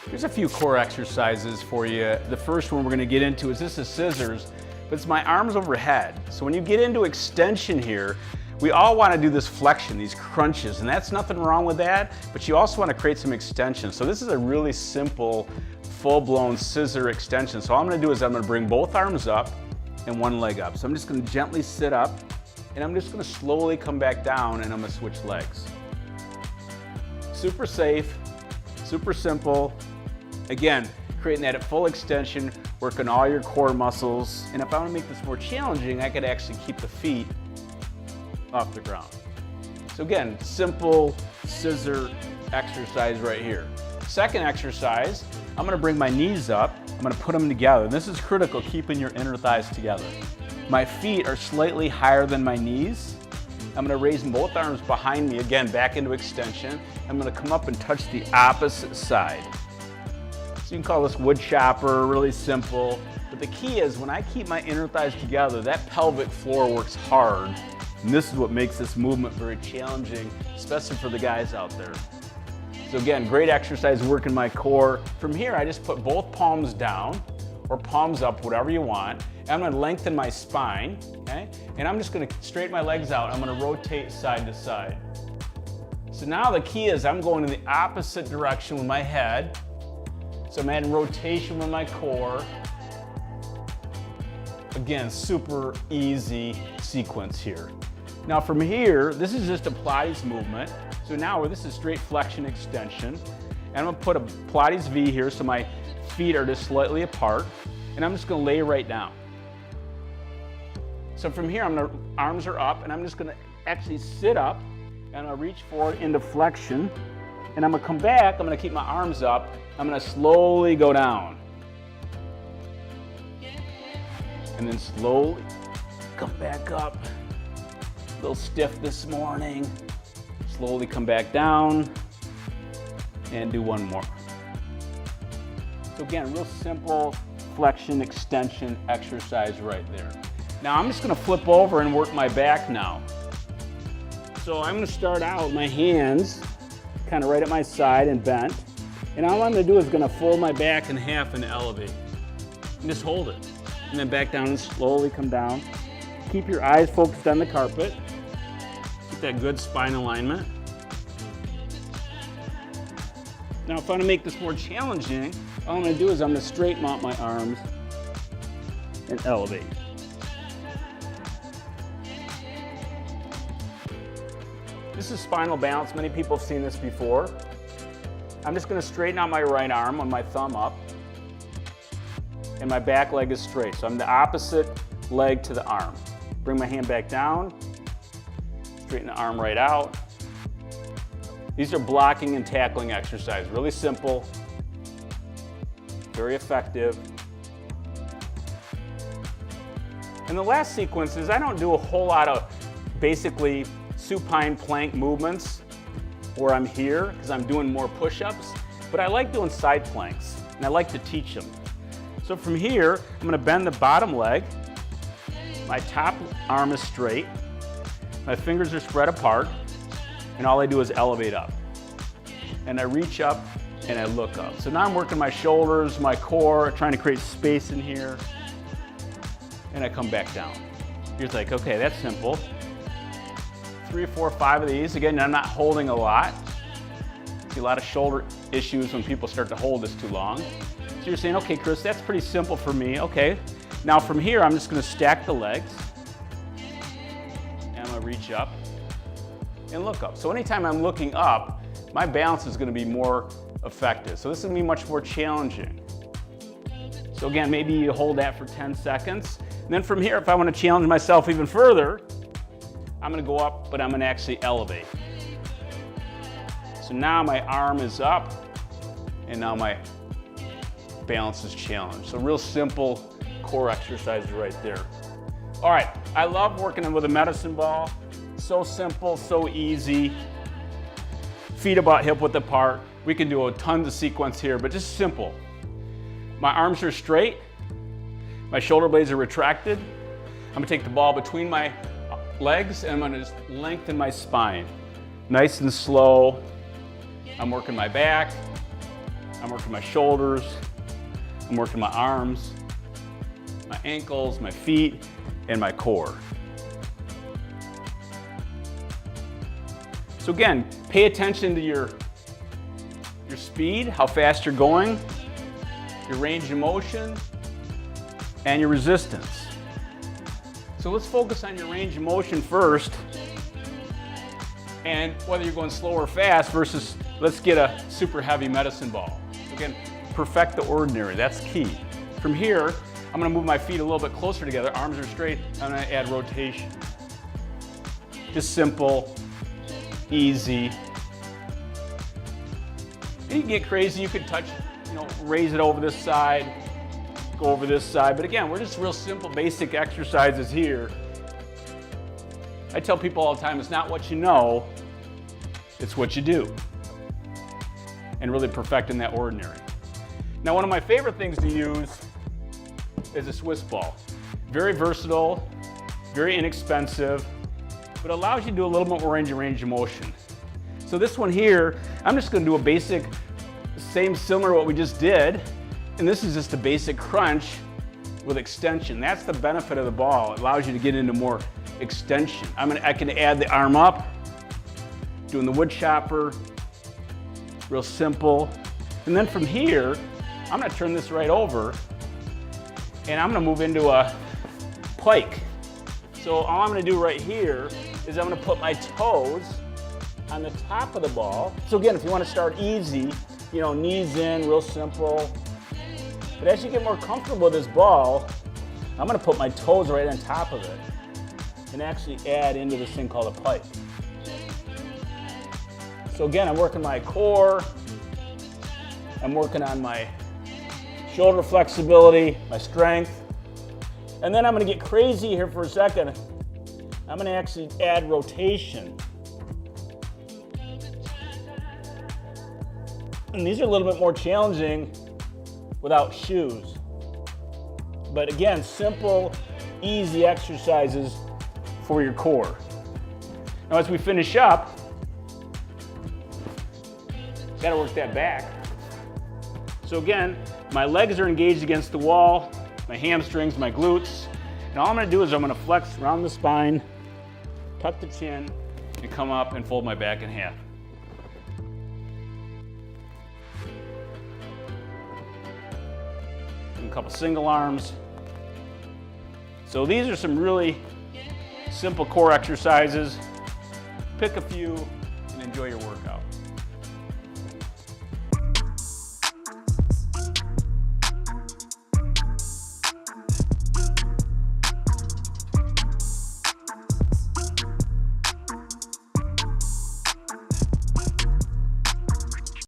Here's a few core exercises for you. The first one we're gonna get into is this is scissors, but it's my arms overhead. So when you get into extension here, we all wanna do this flexion, these crunches, and that's nothing wrong with that, but you also wanna create some extension. So this is a really simple, full-blown scissor extension. So all I'm gonna do is I'm gonna bring both arms up and one leg up. So I'm just gonna gently sit up, and I'm just gonna slowly come back down, and I'm gonna switch legs. Super safe, super simple. Again, creating that full extension, working all your core muscles. And if I want to make this more challenging, I could actually keep the feet off the ground. So again, simple scissor exercise right here. Second exercise, I'm going to bring my knees up. I'm going to put them together. This is critical, keeping your inner thighs together. My feet are slightly higher than my knees. I'm going to raise both arms behind me, again, back into extension. I'm going to come up and touch the opposite side. So you can call this woodchopper, really simple. But the key is when I keep my inner thighs together, that pelvic floor works hard. And this is what makes this movement very challenging, especially for the guys out there. So again, great exercise working my core. From here, I just put both palms down or palms up, whatever you want. And I'm gonna lengthen my spine, okay? And I'm just gonna straighten my legs out. I'm gonna rotate side to side. So now the key is I'm going in the opposite direction with my head. So I'm adding rotation with my core. Again, super easy sequence here. Now from here, this is just a Pilates movement. So now this is straight flexion extension. And I'm gonna put a Pilates V here so my feet are just slightly apart. And I'm just gonna lay right down. So from here, arms are up, and I'm just gonna actually sit up, and I'm gonna reach forward into flexion. And I'm gonna come back, I'm gonna keep my arms up, I'm gonna slowly go down. And then slowly come back up. A little stiff this morning. Slowly come back down and do one more. So again, real simple flexion extension exercise right there. Now I'm just gonna flip over and work my back now. So I'm gonna start out with my hands kind of right at my side and bent. And all I'm gonna do is gonna fold my back in half and elevate. And just hold it. And then back down and slowly come down. Keep your eyes focused on the carpet. Get that good spine alignment. Now if I want to make this more challenging, all I'm gonna do is I'm gonna straighten out my arms and elevate. This is spinal balance. Many people have seen this before. I'm just gonna straighten out my right arm with my thumb up, and my back leg is straight. So I'm the opposite leg to the arm. Bring my hand back down, straighten the arm right out. These are blocking and tackling exercises. Really simple, very effective. And the last sequence is I don't do a whole lot of basically supine plank movements where I'm here because I'm doing more push-ups, but I like doing side planks and I like to teach them. So from here, I'm gonna bend the bottom leg. My top arm is straight. My fingers are spread apart, and all I do is elevate up. And I reach up and I look up. So now I'm working my shoulders, my core, trying to create space in here. And I come back down. You're like, okay, that's simple. 3 or 4 or 5 of these. Again, I'm not holding a lot. See a lot of shoulder issues when people start to hold this too long. So you're saying, okay, Chris, that's pretty simple for me. Okay. Now from here, I'm just gonna stack the legs. And I'm gonna reach up and look up. So anytime I'm looking up, my balance is gonna be more effective. So this is gonna be much more challenging. So again, maybe you hold that for 10 seconds. And then from here, if I wanna challenge myself even further, I'm gonna go up, but I'm gonna actually elevate. So now my arm is up, and now my balance is challenged. So real simple core exercises right there. All right, I love working with a medicine ball. So simple, so easy. Feet about hip width apart. We can do a ton of sequence here, but just simple. My arms are straight. My shoulder blades are retracted. I'm gonna take the ball between my legs and I'm gonna just lengthen my spine. Nice and slow. I'm working my back. I'm working my shoulders, I'm working my arms, my ankles, my feet, and my core. So again, pay attention to your speed, how fast you're going, your range of motion, and your resistance. So let's focus on your range of motion first, and whether you're going slow or fast versus let's get a super heavy medicine ball. So again, perfect the ordinary, that's key. From here, I'm gonna move my feet a little bit closer together, arms are straight, I'm gonna add rotation. Just simple, easy. And you can get crazy, you could touch, raise it over this side, go over this side. But again, we're just real simple, basic exercises here. I tell people all the time, it's not what you know, it's what you do. And really perfecting that ordinary. Now, one of my favorite things to use is a Swiss ball. Very versatile, very inexpensive, but allows you to do a little bit more range of motion. So this one here, I'm just gonna do a basic, similar to what we just did, and this is just a basic crunch with extension. That's the benefit of the ball. It allows you to get into more extension. I can add the arm up, doing the woodchopper, real simple. And then from here, I'm gonna turn this right over, and I'm gonna move into a pike. So all I'm gonna do right here is I'm gonna put my toes on the top of the ball. So again, if you want to start easy, knees in, real simple. But as you get more comfortable with this ball, I'm going to put my toes right on top of it and actually add into this thing called a pike. So again, I'm working my core, I'm working on my shoulder flexibility, my strength, and then I'm going to get crazy here for a second. I'm going to actually add rotation. And these are a little bit more challenging without shoes. But again, simple, easy exercises for your core. Now as we finish up, gotta work that back. So again, my legs are engaged against the wall, my hamstrings, my glutes. And all I'm gonna do is I'm gonna flex around the spine, tuck the chin, and come up and fold my back in half. A couple single arms. So these are some really simple core exercises. Pick a few and enjoy your workout.